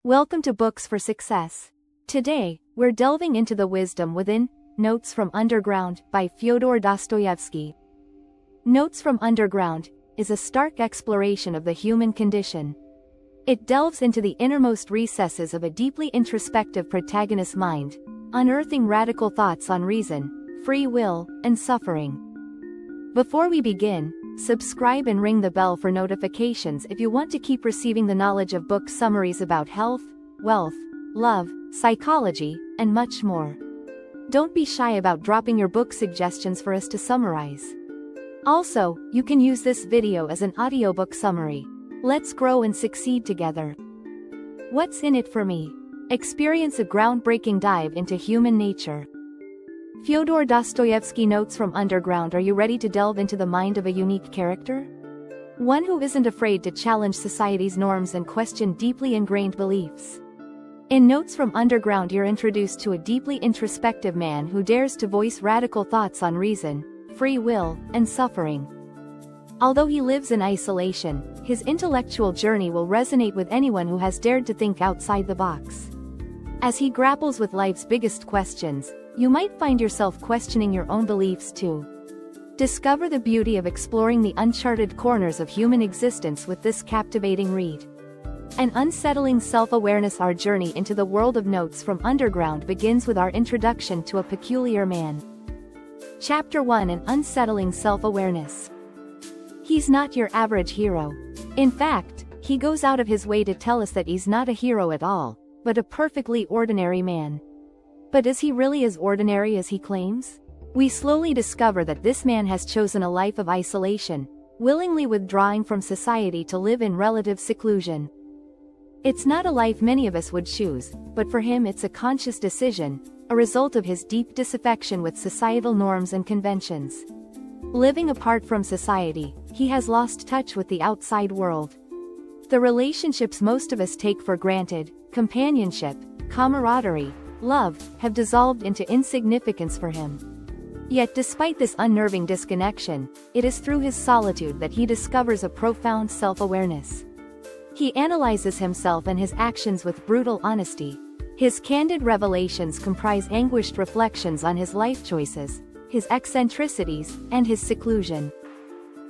Welcome to Books for Success. Today, we're delving into the wisdom within, Notes from Underground by Fyodor Dostoevsky. Notes from Underground is a stark exploration of the human condition. It delves into the innermost recesses of a deeply introspective protagonist's mind, unearthing radical thoughts on reason, free will, and suffering. Before we begin, subscribe and ring the bell for notifications if you want to keep receiving the knowledge of book summaries about health, wealth, love, psychology, and much more. Don't be shy about dropping your book suggestions for us to summarize. Also, you can use this video as an audiobook summary. Let's grow and succeed together. What's in it for me? Experience a groundbreaking dive into human nature. Fyodor Dostoevsky Notes from Underground. Are you ready to delve into the mind of a unique character? One who isn't afraid to challenge society's norms and question deeply ingrained beliefs. In Notes from Underground, you're introduced to a deeply introspective man who dares to voice radical thoughts on reason, free will, and suffering. Although he lives in isolation, his intellectual journey will resonate with anyone who has dared to think outside the box. As he grapples with life's biggest questions, you might find yourself questioning your own beliefs too. Discover the beauty of exploring the uncharted corners of human existence with this captivating read. An unsettling self-awareness. Our journey into the world of Notes from Underground begins with our introduction to a peculiar man. Chapter 1: An unsettling self-awareness. He's not your average hero. In fact, he goes out of his way to tell us that he's not a hero at all, but a perfectly ordinary man. But is he really as ordinary as he claims? We slowly discover that this man has chosen a life of isolation, willingly withdrawing from society to live in relative seclusion. It's not a life many of us would choose, but for him it's a conscious decision, a result of his deep disaffection with societal norms and conventions. Living apart from society, he has lost touch with the outside world. The relationships most of us take for granted, companionship, camaraderie, love, have dissolved into insignificance for him. Yet despite this unnerving disconnection, it is through his solitude that he discovers a profound self-awareness. He analyzes himself and his actions with brutal honesty. His candid revelations comprise anguished reflections on his life choices, his eccentricities, and his seclusion.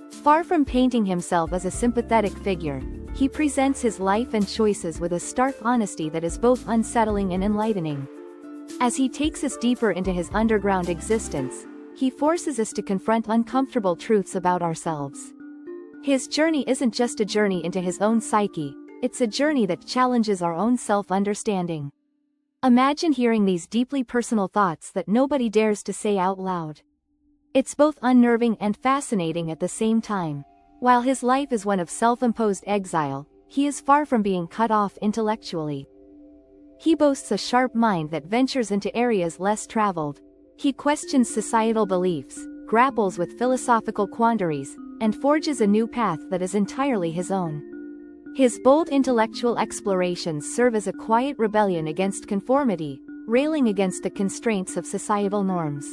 Far from painting himself as a sympathetic figure, he presents his life and choices with a stark honesty that is both unsettling and enlightening. As he takes us deeper into his underground existence, he forces us to confront uncomfortable truths about ourselves. His journey isn't just a journey into his own psyche, it's a journey that challenges our own self-understanding. Imagine hearing these deeply personal thoughts that nobody dares to say out loud. It's both unnerving and fascinating at the same time. While his life is one of self-imposed exile, he is far from being cut off intellectually. He boasts a sharp mind that ventures into areas less traveled. He questions societal beliefs, grapples with philosophical quandaries, and forges a new path that is entirely his own. His bold intellectual explorations serve as a quiet rebellion against conformity, railing against the constraints of societal norms.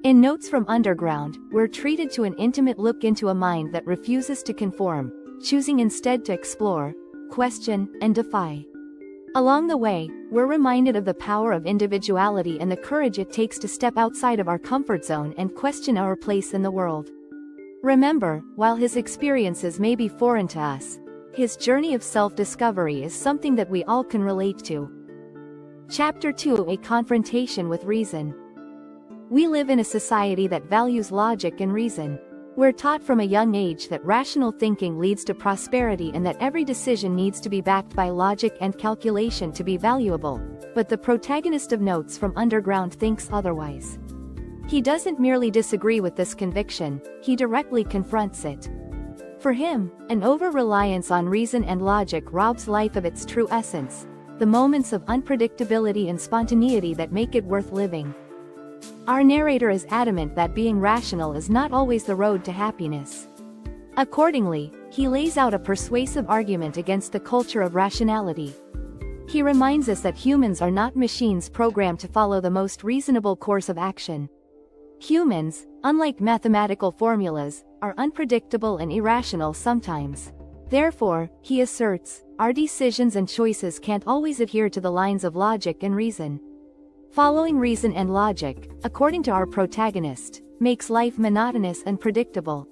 In Notes from Underground, we're treated to an intimate look into a mind that refuses to conform, choosing instead to explore, question, and defy. Along the way, we're reminded of the power of individuality and the courage it takes to step outside of our comfort zone and question our place in the world. Remember, while his experiences may be foreign to us, his journey of self-discovery is something that we all can relate to. Chapter 2: A Confrontation with Reason. We live in a society that values logic and reason. We're taught from a young age that rational thinking leads to prosperity and that every decision needs to be backed by logic and calculation to be valuable, but the protagonist of Notes from Underground thinks otherwise. He doesn't merely disagree with this conviction, he directly confronts it. For him, an over-reliance on reason and logic robs life of its true essence, the moments of unpredictability and spontaneity that make it worth living. Our narrator is adamant that being rational is not always the road to happiness. Accordingly, he lays out a persuasive argument against the culture of rationality. He reminds us that humans are not machines programmed to follow the most reasonable course of action. Humans, unlike mathematical formulas, are unpredictable and irrational sometimes. Therefore, he asserts, our decisions and choices can't always adhere to the lines of logic and reason. Following reason and logic, according to our protagonist, makes life monotonous and predictable.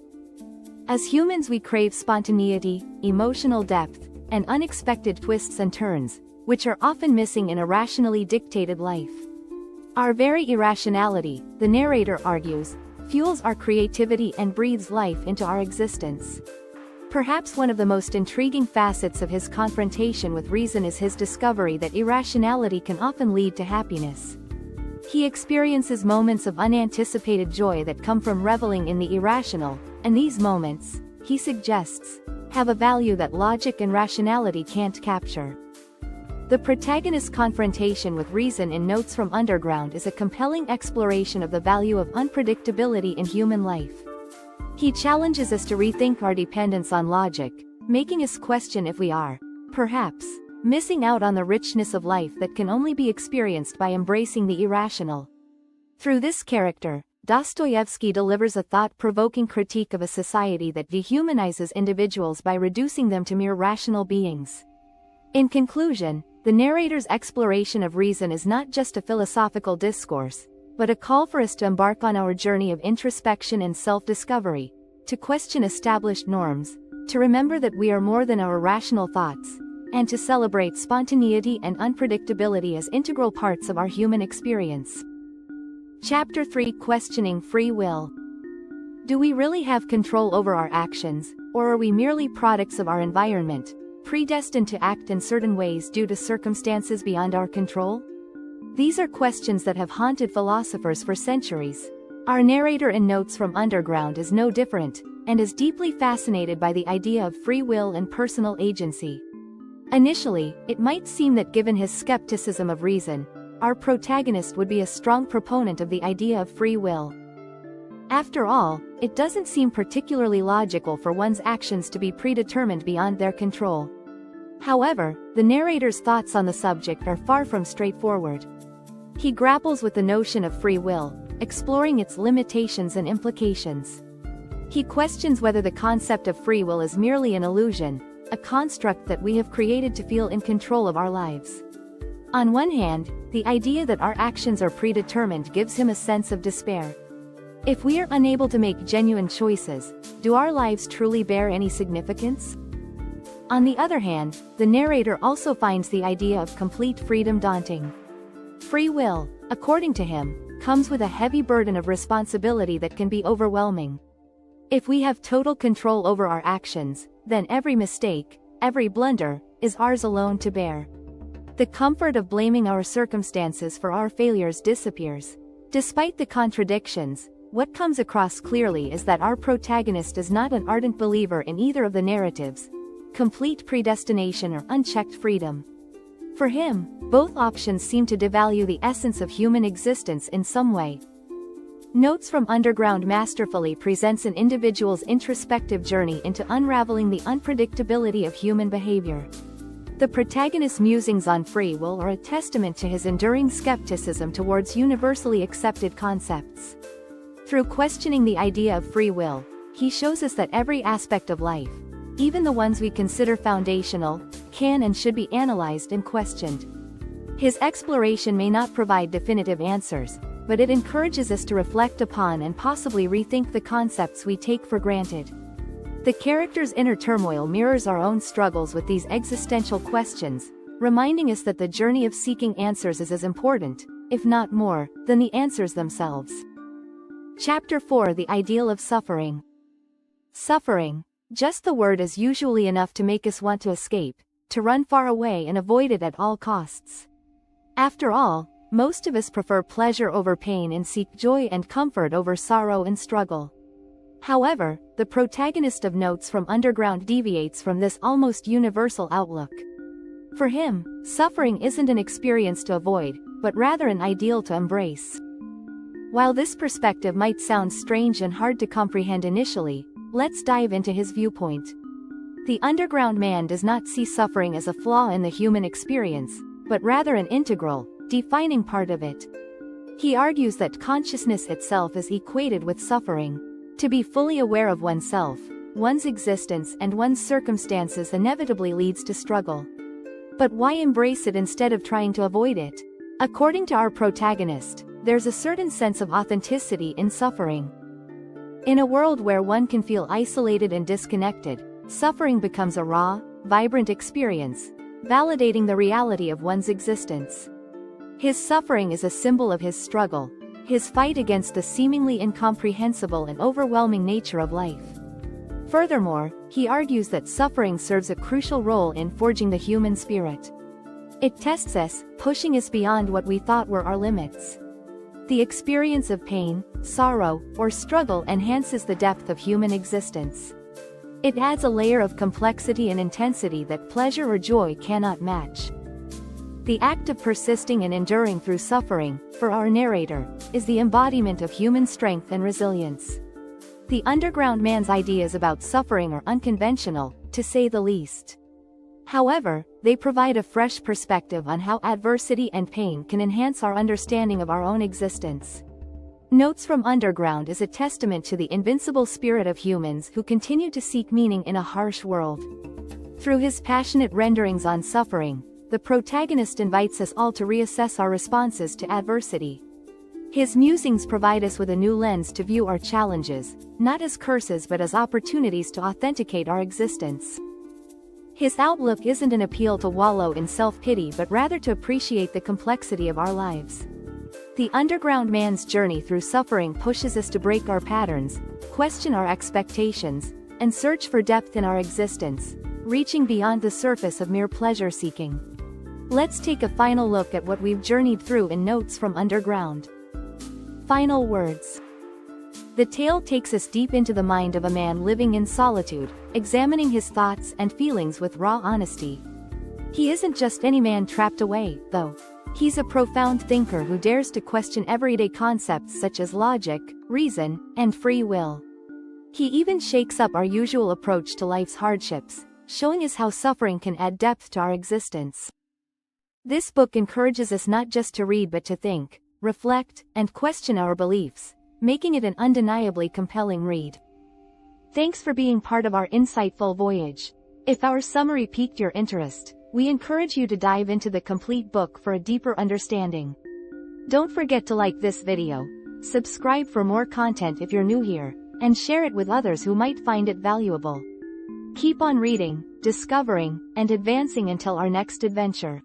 As humans, we crave spontaneity, emotional depth, and unexpected twists and turns, which are often missing in a rationally dictated life. Our very irrationality, the narrator argues, fuels our creativity and breathes life into our existence. Perhaps one of the most intriguing facets of his confrontation with reason is his discovery that irrationality can often lead to happiness. He experiences moments of unanticipated joy that come from reveling in the irrational, and these moments, he suggests, have a value that logic and rationality can't capture. The protagonist's confrontation with reason in Notes from Underground is a compelling exploration of the value of unpredictability in human life. He challenges us to rethink our dependence on logic, making us question if we are, perhaps, missing out on the richness of life that can only be experienced by embracing the irrational. Through this character, Dostoevsky delivers a thought-provoking critique of a society that dehumanizes individuals by reducing them to mere rational beings. In conclusion, the narrator's exploration of reason is not just a philosophical discourse, but a call for us to embark on our journey of introspection and self-discovery, to question established norms, to remember that we are more than our rational thoughts, and to celebrate spontaneity and unpredictability as integral parts of our human experience. Chapter 3: Questioning Free Will. Do we really have control over our actions, or are we merely products of our environment, predestined to act in certain ways due to circumstances beyond our control? These are questions that have haunted philosophers for centuries. Our narrator in Notes from Underground is no different, and is deeply fascinated by the idea of free will and personal agency. Initially, it might seem that given his skepticism of reason, our protagonist would be a strong proponent of the idea of free will. After all, it doesn't seem particularly logical for one's actions to be predetermined beyond their control. However, the narrator's thoughts on the subject are far from straightforward. He grapples with the notion of free will, exploring its limitations and implications. He questions whether the concept of free will is merely an illusion, a construct that we have created to feel in control of our lives. On one hand, the idea that our actions are predetermined gives him a sense of despair. If we are unable to make genuine choices, do our lives truly bear any significance? On the other hand, the narrator also finds the idea of complete freedom daunting. Free will, according to him, comes with a heavy burden of responsibility that can be overwhelming. If we have total control over our actions, then every mistake, every blunder, is ours alone to bear. The comfort of blaming our circumstances for our failures disappears. Despite the contradictions, what comes across clearly is that our protagonist is not an ardent believer in either of the narratives, complete predestination or unchecked freedom. For him, both options seem to devalue the essence of human existence in some way. Notes from Underground masterfully presents an individual's introspective journey into unraveling the unpredictability of human behavior. The protagonist's musings on free will are a testament to his enduring skepticism towards universally accepted concepts. Through questioning the idea of free will, he shows us that every aspect of life, even the ones we consider foundational, can and should be analyzed and questioned. His exploration may not provide definitive answers, but it encourages us to reflect upon and possibly rethink the concepts we take for granted. The character's inner turmoil mirrors our own struggles with these existential questions, reminding us that the journey of seeking answers is as important, if not more, than the answers themselves. Chapter 4: The Ideal of Suffering. Suffering. Just the word is usually enough to make us want to escape, to run far away and avoid it at all costs. After all, most of us prefer pleasure over pain and seek joy and comfort over sorrow and struggle. However, the protagonist of Notes from Underground deviates from this almost universal outlook. For him, suffering isn't an experience to avoid, but rather an ideal to embrace. While this perspective might sound strange and hard to comprehend initially, let's dive into his viewpoint. The underground man does not see suffering as a flaw in the human experience, but rather an integral, defining part of it. He argues that consciousness itself is equated with suffering. To be fully aware of oneself, one's existence and one's circumstances inevitably leads to struggle. But why embrace it instead of trying to avoid it? According to our protagonist, there's a certain sense of authenticity in suffering. In a world where one can feel isolated and disconnected, suffering becomes a raw, vibrant experience, validating the reality of one's existence. His suffering is a symbol of his struggle, his fight against the seemingly incomprehensible and overwhelming nature of life. Furthermore, he argues that suffering serves a crucial role in forging the human spirit. It tests us, pushing us beyond what we thought were our limits. The experience of pain, sorrow, or struggle enhances the depth of human existence. It adds a layer of complexity and intensity that pleasure or joy cannot match. The act of persisting and enduring through suffering, for our narrator, is the embodiment of human strength and resilience. The underground man's ideas about suffering are unconventional, to say the least. However, they provide a fresh perspective on how adversity and pain can enhance our understanding of our own existence. Notes from Underground is a testament to the invincible spirit of humans who continue to seek meaning in a harsh world. Through his passionate renderings on suffering, the protagonist invites us all to reassess our responses to adversity. His musings provide us with a new lens to view our challenges, not as curses but as opportunities to authenticate our existence. His outlook isn't an appeal to wallow in self-pity but rather to appreciate the complexity of our lives. The underground man's journey through suffering pushes us to break our patterns, question our expectations, and search for depth in our existence, reaching beyond the surface of mere pleasure-seeking. Let's take a final look at what we've journeyed through in Notes from Underground. Final words. The tale takes us deep into the mind of a man living in solitude, examining his thoughts and feelings with raw honesty. He isn't just any man trapped away, though. He's a profound thinker who dares to question everyday concepts such as logic, reason, and free will. He even shakes up our usual approach to life's hardships, showing us how suffering can add depth to our existence. This book encourages us not just to read but to think, reflect, and question our beliefs, making it an undeniably compelling read. Thanks for being part of our insightful voyage. If our summary piqued your interest, we encourage you to dive into the complete book for a deeper understanding. Don't forget to like this video, subscribe for more content if you're new here, and share it with others who might find it valuable. Keep on reading, discovering, and advancing until our next adventure.